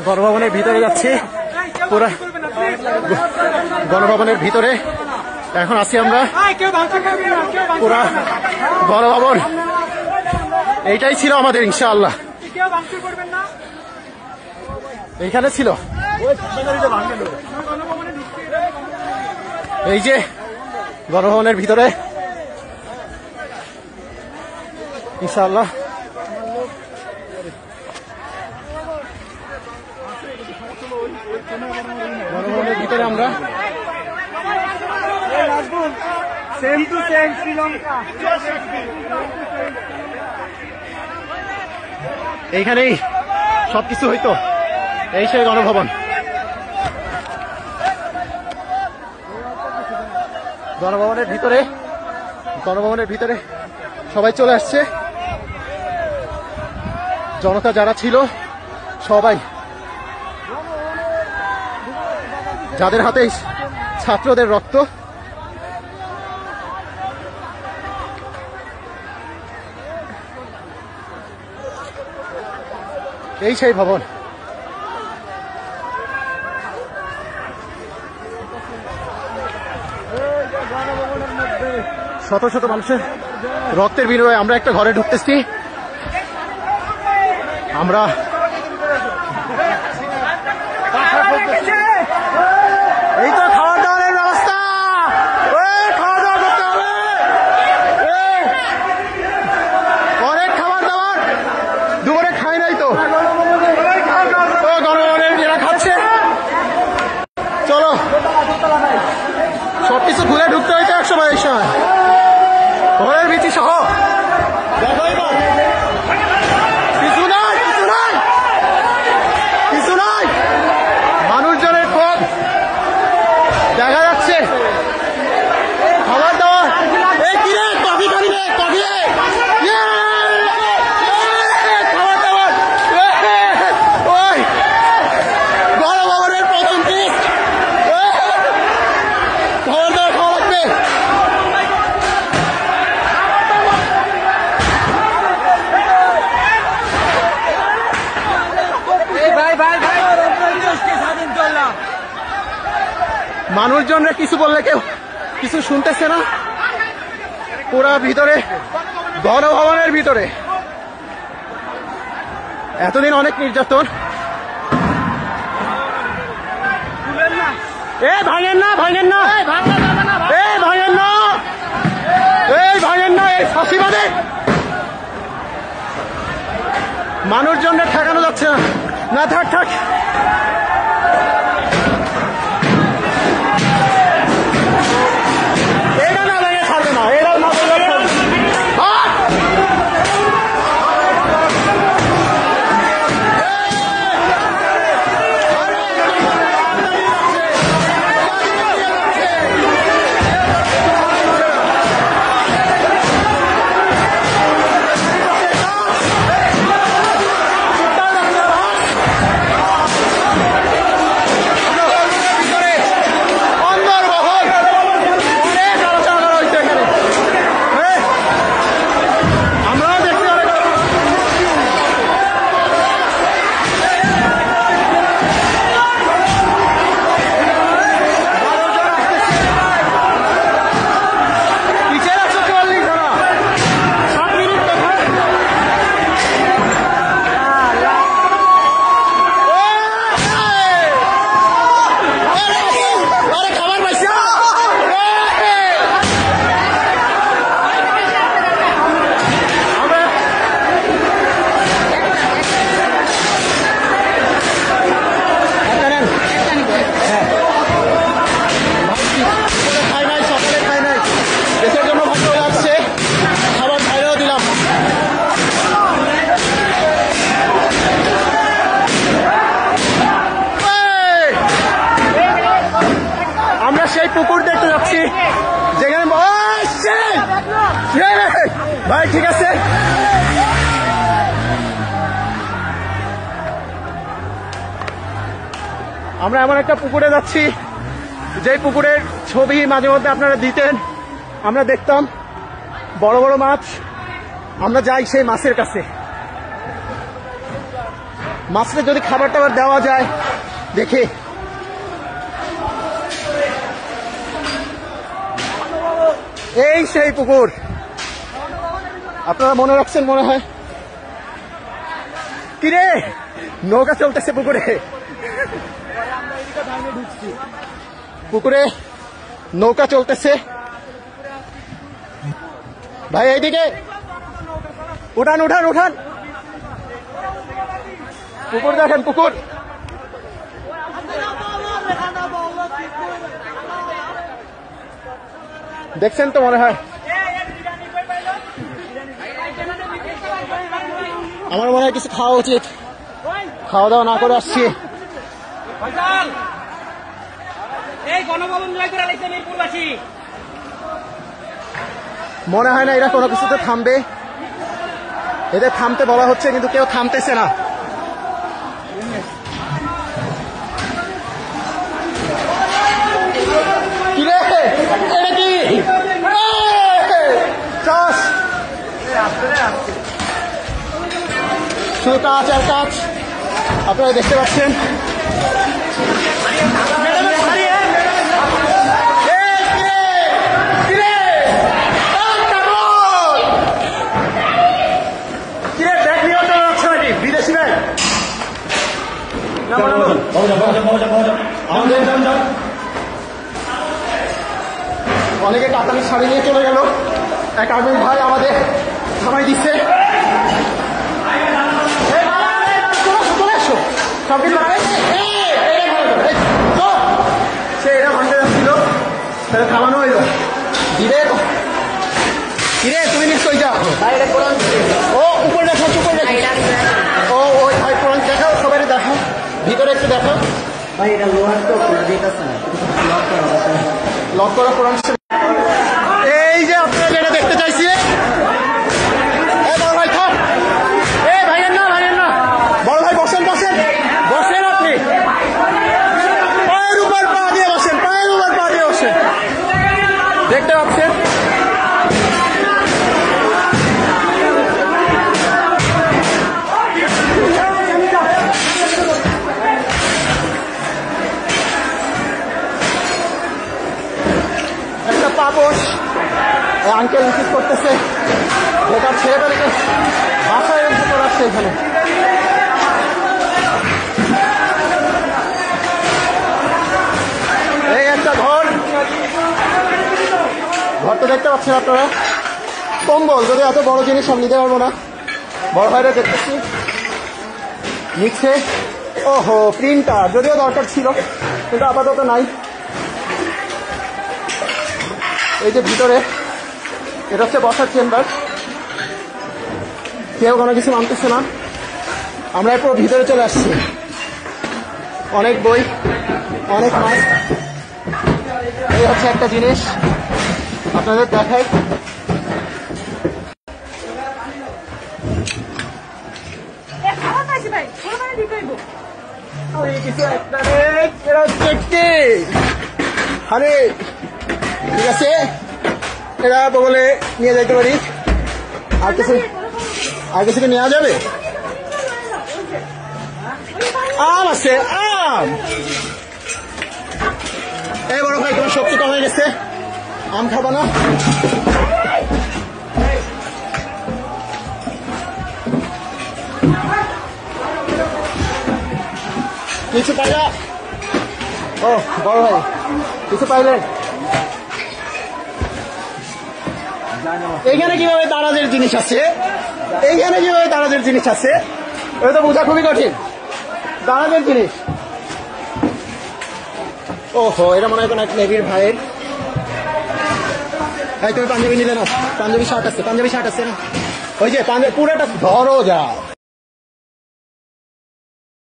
গণভবনের ভিতরে যাচ্ছি, পুরা গণভবনের ভিতরে এখন আছি আমরা। পুরা গণভবন এইটাই ছিল আমাদের, ইনশাআল্লাহ এইখানে ছিল। এই যে গণভবনের ভিতরে ইনশাআল্লাহ গণভবনের ভিতরে আমরা এইখানেই সবকিছু হইতো। এই সেই গণভবন। গণভবনের ভিতরে সবাই চলে আসছে। জনতা যারা ছিল সবাই, যাদের হাতে ছাত্রদের রক্ত, এই সেই ভবন। শত শত মানুষের রক্তের বিনিময়ে আমরা একটা ঘরে ঢুকতেছি। আমরা এই তো খাওয়া দাওয়ার ব্যবস্থা, খাওয়া দাওয়া করতে হবে, অনেক খাবার দাবার দুপুরে খাই নাই তো, গণভবনের এরা খাচ্ছে। চলো সবকিছু ঘুরে ঢুকতে হইতো একসময়, এই সময় ঘরের ভিত্তি সহ কিছু নাই, মানুষজনের ক্ষোভ দেখা যাচ্ছে। খাবার দাবার কফি করিবে, কফি খাবার দাবার, ওই গণভবনের প্রথম টেস্ট, খাবার দাবার খাওয়া লাগবে। মানুষজনরা কিছু বললে কেউ কিছু শুনতেছে না। পুরা ভিতরে গণভবনের ভিতরে এতদিন অনেক নির্যাতন। ভাঙেন না, ভাঙেন না, ভাঙেন না, ভাঙেন না, এই ফাঁসিবাদে মানুষজনরা ঠেকানো যাচ্ছে না। না থাক থাক, এরা না ভেঙে ছাড়বে না, এরা না ভেঙে ছাড়বে। পুকুর দেখতে যাচ্ছি যেখানে ভাই ঠিক আছে। আমরা এমন একটা পুকুরে যাচ্ছি যে পুকুরের ছবি মাঝে মধ্যে আপনারা দিতেন, আমরা দেখতাম বড় বড় মাছ। আমরা যাই সেই মাছের কাছে। মাছটা যদি খাবার টাবার দেওয়া যায় দেখি। এই সেই পুকুর, আপনারা মনে রাখছেন মনে হয়। কিরে নৌকা চলতেছে পুকুরে, পুকুরে নৌকা চলতেছে। ভাই এইদিকে উঠান উঠান উঠান, পুকুর দেখেন পুকুর। দেখছেন তো মনে হয়। আমার মনে হয় কিছু খাওয়া উচিত, খাওয়া দাওয়া না করে আসছি। মনে হয় না এরা কোনো কিছুতে থামবে, এদের থামতে বলা হচ্ছে কিন্তু কেউ থামতেছে না। কিরে এটা কি চাষ, শুধু কাজ আর কাজ আপনারা দেখতে পাচ্ছেন। বিদেশি ব্যাগ অনেকে কাতারের শাড়ি নিয়ে চলে গেল, এক আর্মি ভাই আমাদের থামাই দিচ্ছে। সে এরা ভাঙতে যাচ্ছিল, তাহলে থামানো হইল। দিবে কিরে তুমি নিশ্চয়ই যাও, ও উপরে দেখো উপরে দেখো, ও ওই ভাই কোরআন দেখাও, সবাই দেখাও, ভিতরে একটু দেখাও। ভাই এটা লোহার তো লক করা কোরআন। এই যে আপনারা যেটা দেখতে চাইছি, বড় ভাই থাক, ভাইয়ের না ভাইয়ের না, বড় ভাই বসেন বসেন বসেন, আপনি পায়ের উপর পা দিয়ে বসেন, পায়ের উপর পা দিয়ে বসেন। দেখতে পাচ্ছেন একটা পাপস আঙ্কেল রিসিভ করতেছে, বেকার ছেলেটাকে বাসায় রেখে পড়াচ্ছে এখানে। এই একটা ঘর, ঘরটা দেখতে পাচ্ছেন আপনারা, কম্বল, যদি এত বড় জিনিস আমি নিতে পারবো না, বড় ভাইরা দেখতেছি নিচ্ছে। ওহো প্রিন্টার, যদিও দরকার ছিল কিন্তু আপাতত নাই। এই যে ভিতরে এটা হচ্ছে বসার চেম্বার, কেউ কোনো কিছু মানতেছে না। আমরা এরপর ভিতরে চলে আসছি, অনেক বই, অনেক মাছ। এই হচ্ছে একটা জিনিস আপনাদের দেখাই। আরে ঠিক আছে, এরা বগলে নিয়ে যাইতে পারি। আর কিছু কি নেওয়া যাবে? আম আছে, আম। এই বড় ভাই তোমার শক্তি কমে গেছে, আম খাবা না? কিছু পাইলা? ও বড় ভাই কিছু পাইলেন? এইখানে কিভাবে দারাজের জিনিস আছে, এইখানে কিভাবে দারাজের জিনিস আছে, এটা তো বোঝা খুবই কঠিন। দারাজের জিনিস, ওহো এটা মনে হয় কোন এক নেভির ভাইয়ের। তুমি পাঞ্জাবি নিলে না? পাঞ্জাবি শার্ট আছে, পাঞ্জাবি শার্ট আছে না? ওই যে পাঞ্জাবি পুরোটা ধরো যা।